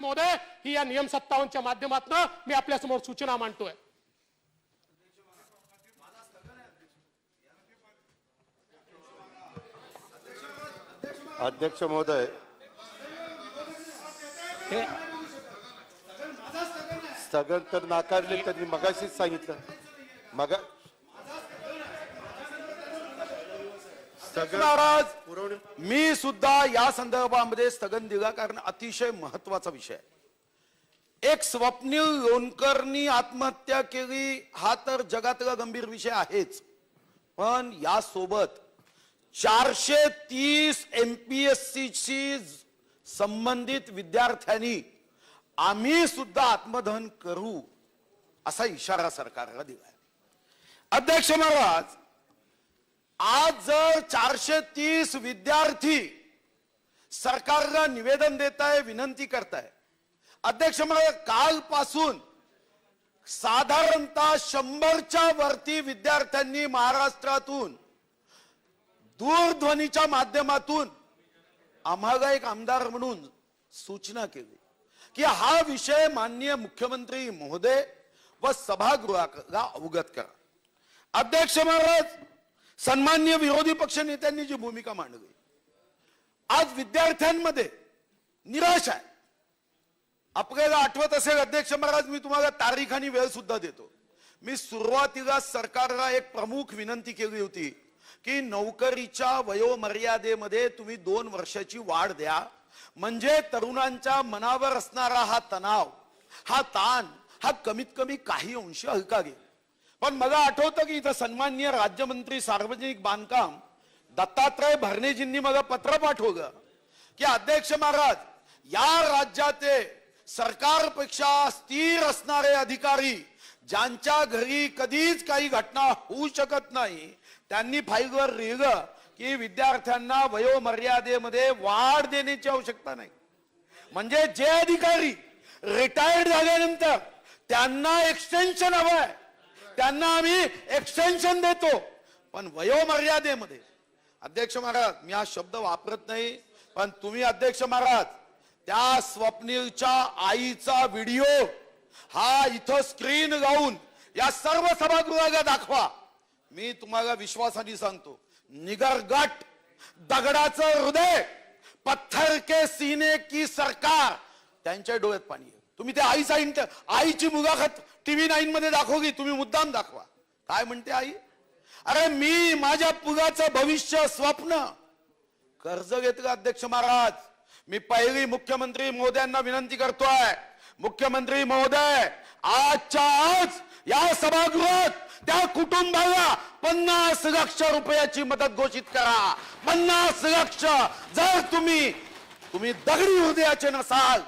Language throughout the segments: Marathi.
महोदय ही या नियम 57च्या माध्यमातून मी आपल्या समोर सूचना मांडतोय। अध्यक्ष महोदय, स्थगन तर नाकारले त्यांनी मगाशीच सांगितलं। महाराज, मी सुद्धा या संदर्भामध्ये स्थगन दिला कारण अतिशय महत्वाचा विषय आहे। एक स्वप्नील लोणकरनी आत्महत्या केली हा तर जगातला गंभीर विषय आहेच, पण या सोबत 430 MPSC शी संबंधित विद्यार्थ्यांनी आम्ही सुद्धा आत्मदहन करू असा इशारा सरकारला दिलाय। अध्यक्ष महाराज, आज जर 430 विद्यार्थी सरकारला निवेदन देत आहे, विनंती करताय, अध्यक्ष महाराज कालपासून साधारणतः 100च्या वरती विद्यार्थ्यांनी महाराष्ट्रातून दूरध्वनीच्या माध्यमातून आम्हाला एक आमदार म्हणून सूचना केली की हा विषय माननीय मुख्यमंत्री महोदय व सभागृहाला अवगत करा। अध्यक्ष महाराज, सन्माननीय विरोधी पक्ष नेत्यांनी जी भूमिका मांडली, आज विद्यार्थ्यांमध्ये निराशा आहे। आपल्याला आठवत असेल अध्यक्ष महाराज, मी तुम्हाला तारीख आणि वेळ सुद्धा देतो। मी सुरुवातीला सरकारला एक प्रमुख विनंती केली होती की नोकरीच्या वयोमर्यादेमध्ये तुम्ही 2 वर्षाची वाढ द्या, म्हणजे तरुणांच्या मनावर असणारा हा तणाव, हा ताण हा कमीत कमी काही अंश हलका घेईल। पण मला आठवतं की इथं सन्माननीय राज्यमंत्री सार्वजनिक बांधकाम दत्तात्रय भरणेजींनी मला पत्र पाठवलं की अध्यक्ष महाराज, या राज्याचे सरकारपेक्षा स्थिर असणारे अधिकारी ज्यांच्या घरी कधीच काही घटना होऊ शकत नाही, त्यांनी फाईलवर लिहिलं की विद्यार्थ्यांना वयोमर्यादेमध्ये वाढ देण्याची आवश्यकता नाही। म्हणजे जे अधिकारी रिटायर्ड झाल्यानंतर त्यांना एक्सटेन्शन हवंय, त्यांना आम्ही एक्सटेन्शन देतो, पण वयोमर्यादेमध्ये। अध्यक्ष महाराज, मी हा शब्द वापरत नाही, पण तुम्ही अध्यक्ष महाराज त्या स्वप्नीलच्या आईचा व्हिडिओ हा इथं स्क्रीन लावून या सर्व सभागृहाला दाखवा। मी तुम्हाला विश्वासाने सांगतो, निगरगट दगडाचं हृदय, पत्थर के सीने की सरकार, त्यांच्या डोळ्यात पाणी आहे। तुम्ही त्या आईची मुलाखत TV9 मध्ये दाखवली, तुम्ही मुद्दाम दाखवा। काय म्हणते आई? अरे मी माझ्या पुलाचं भविष्य स्वप्न कर्ज घेतलं। अध्यक्ष महाराज, मी पहिली मुख्यमंत्री महोदयांना विनंती करतोय, मुख्यमंत्री महोदय आजच्या आज या सभागृहात त्या कुटुंबाला 50 लाख रुपयाची मदत घोषित करा। 50 लाख। जर तुम्ही दगडी हृदयाचे नसाल,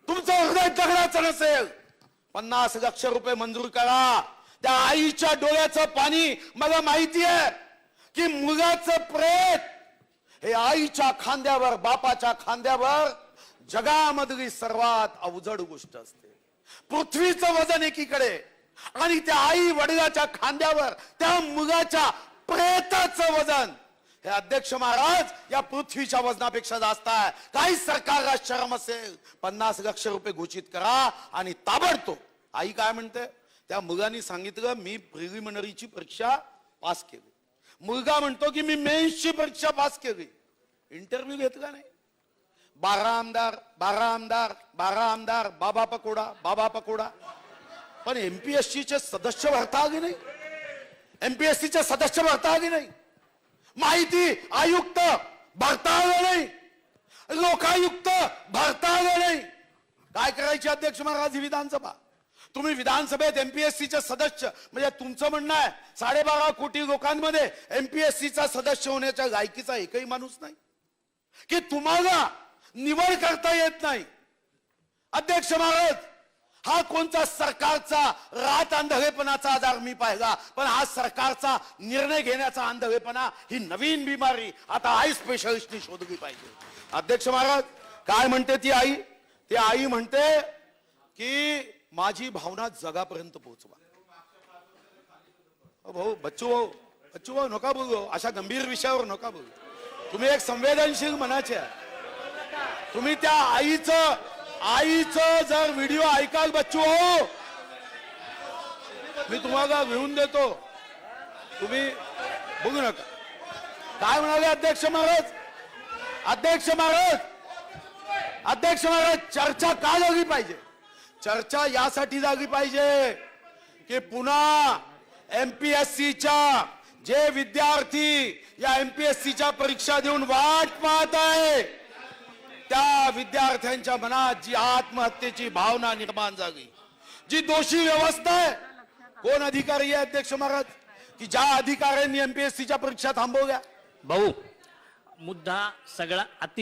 तुमचं हृदय दगडाचं नसेल, 50 लाख रुपये मंजूर करा। त्या आईच्या डोळ्याचं पाणी, मला माहिती आहे की मुलाचं प्रेत हे आईच्या खांद्यावर, बापाच्या खांद्यावर जगामधली सर्वात अवजड गोष्ट असते। पृथ्वीचं वजन एकीकडे आणि त्या आई वडिलाच्या खांद्यावर त्या मुलाच्या प्रेताचं वजन हे अध्यक्ष महाराज या पृथ्वीच्या वजनापेक्षा जास्त आहे। काही सरकारला शरम असेल, 50 लाख रुपये घोषित करा आणि ताबडतोब। आई काय म्हणते? त्या मुलांनी सांगितलं मी प्रिलिमिनरीची परीक्षा पास केली। मुलगा म्हणतो की मी मेन्सची परीक्षा पास केली। इंटरव्ह्यू घेतला नाही। 12 आमदार, 12 आमदार, 12 आमदार, बाबा पकोडा। पण MPSC चे सदस्य भरता आले नाही। MPSC चे सदस्य भरता आले नाही। माहिती आयुक्त भरता आले नाही। लोकायुक्त भरता आले नाही। काय करायचे अध्यक्ष महाराज? विधानसभा, तुम्ही विधानसभेत MPSC चे सदस्य, म्हणजे तुमचं म्हणणं आहे 12.5 कोटी लोकांमध्ये MPSC चा सदस्य होण्याच्या लायकीचा एकही माणूस नाही की तुम्हाला निवड करता येत नाही? अध्यक्ष महाराज, हा कोणता सरकारचा रात आंधळेपणाचा आजार मी पाहिला, पण हा सरकारचा निर्णय घेण्याचा आंधळेपणा ही नवीन बिमारी आता आई स्पेशलिस्टनी शोधली पाहिजे। अध्यक्ष महाराज, काय म्हणते ती आई? ती आई म्हणते की माझी भावना जगापर्यंत पोहोचवा। भाऊ बच्चू भाऊ नका बोलू, अशा गंभीर विषयावर नका बोलू। तुम्ही एक संवेदनशील मनाचे आहे। तुम्ही त्या आईचं आईचं जर व्हिडिओ ऐकाल बच्चू हो, मी तुम्हाला घेऊन देतो, तुम्ही बघू नका. काय म्हणाले अध्यक्ष महाराज? अध्यक्ष महाराज, अध्यक्ष महाराज, चर्चा का झाली पाहिजे? चर्चा यासाठी झाली पाहिजे की पुन्हा एमपीएससीच्या जे विद्यार्थी या एमपीएससीच्या परीक्षा देऊन वाट पाहत आहे, त्या विद्यार्थ्यांच्या मनात जी आत्महत्येची भावना निर्माण झाली, जी दोषी व्यवस्था आहे, कोण अधिकारी आहे अध्यक्ष महाराज की ज्या अधिकाऱ्यांनी एमपीएससीच्या परीक्षा थांबवल्या? भाऊ, मुद्दा सगळा अतिशय